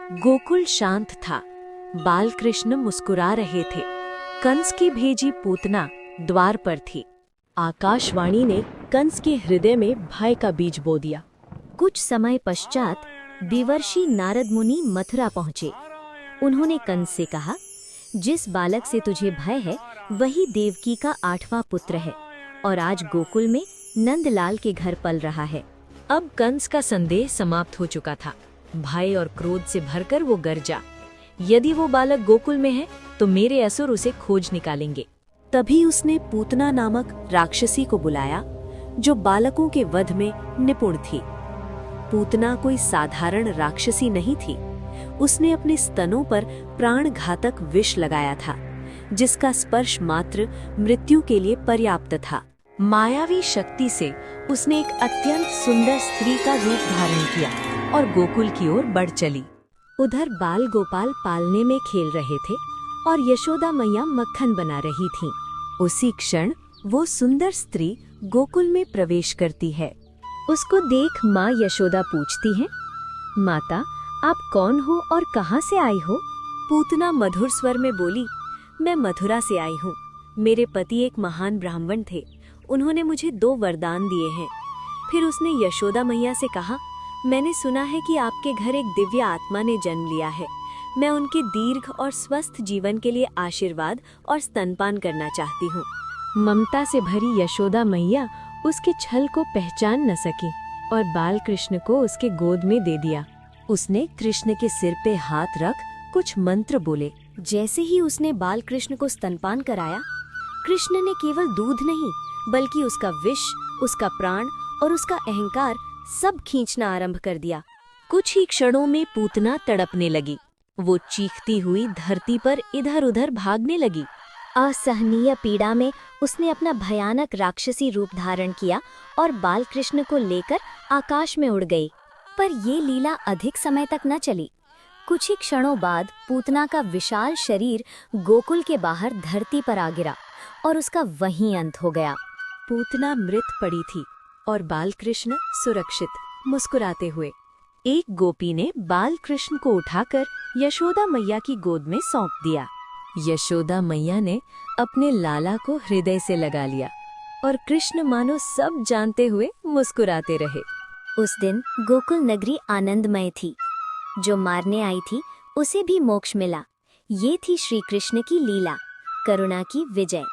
गोकुल शांत था। बाल कृष्ण मुस्कुरा रहे थे। कंस की भेजी पूतना द्वार पर थी। आकाशवाणी ने कंस के हृदय में भय का बीज बो दिया। कुछ समय पश्चात देवर्षि नारद मुनि मथुरा पहुंचे। उन्होंने कंस से कहा, जिस बालक से तुझे भय है वही देवकी का 8वां पुत्र है और आज गोकुल में नंदलाल के घर पल रहा है। अब कंस का संदेह समाप्त हो चुका था। भय और क्रोध से भरकर वो गरजा, यदि वो बालक गोकुल में है तो मेरे असुर उसे खोज निकालेंगे। तभी उसने पूतना नामक राक्षसी को बुलाया, जो बालकों के वध में निपुण थी। पूतना कोई साधारण राक्षसी नहीं थी। उसने अपने स्तनों पर प्राणघातक विष लगाया था, जिसका स्पर्श मात्र मृत्यु के लिए पर्याप्त था। मायावी शक्ति से उसने एक अत्यंत सुंदर स्त्री का रूप धारण किया और गोकुल की ओर बढ़ चली। उधर बाल गोपाल पालने में खेल रहे थे और यशोदा मैया मक्खन बना रही थीं। उसी क्षण वो सुंदर स्त्री गोकुल में प्रवेश करती है। उसको देख माँ यशोदा पूछती हैं, माता आप कौन हो और कहाँ से आई हो? पूतना मधुर स्वर में बोली, मैं मथुरा से आई हूँ। मेरे पति एक महान ब्राह्मण थे। उन्होंने मुझे 2 वरदान दिए हैं। फिर उसने यशोदा मैया से कहा, मैंने सुना है कि आपके घर एक दिव्य आत्मा ने जन्म लिया है। मैं उनके दीर्घ और स्वस्थ जीवन के लिए आशीर्वाद और स्तनपान करना चाहती हूँ। ममता से भरी यशोदा मैया उसके छल को पहचान न सकी और बाल कृष्ण को उसके गोद में दे दिया। उसने कृष्ण के सिर पे हाथ रख कुछ मंत्र बोले। जैसे ही उसने बाल कृष्ण को स्तनपान कराया, कृष्ण ने केवल दूध नहीं बल्कि उसका विष, उसका प्राण और उसका अहंकार सब खींचना आरंभ कर दिया। कुछ ही क्षणों में पूतना तड़पने लगी। वो चीखती हुई धरती पर इधर उधर भागने लगी। असहनीय पीड़ा में उसने अपना भयानक राक्षसी रूप धारण किया और बाल कृष्ण को लेकर आकाश में उड़ गई। पर ये लीला अधिक समय तक न चली। कुछ ही क्षणों बाद पूतना का विशाल शरीर गोकुल के बाहर धरती पर आ गिरा और उसका वहीं अंत हो गया। पूतना मृत पड़ी थी और बाल कृष्ण सुरक्षित, मुस्कुराते हुए। एक गोपी ने बाल कृष्ण को उठाकर यशोदा मैया की गोद में सौंप दिया। यशोदा मैया ने अपने लाला को हृदय से लगा लिया और कृष्ण मानो सब जानते हुए मुस्कुराते रहे। उस दिन गोकुल नगरी आनंदमय थी। जो मारने आई थी उसे भी मोक्ष मिला। ये थी श्री कृष्ण की लीला, करुणा की विजय।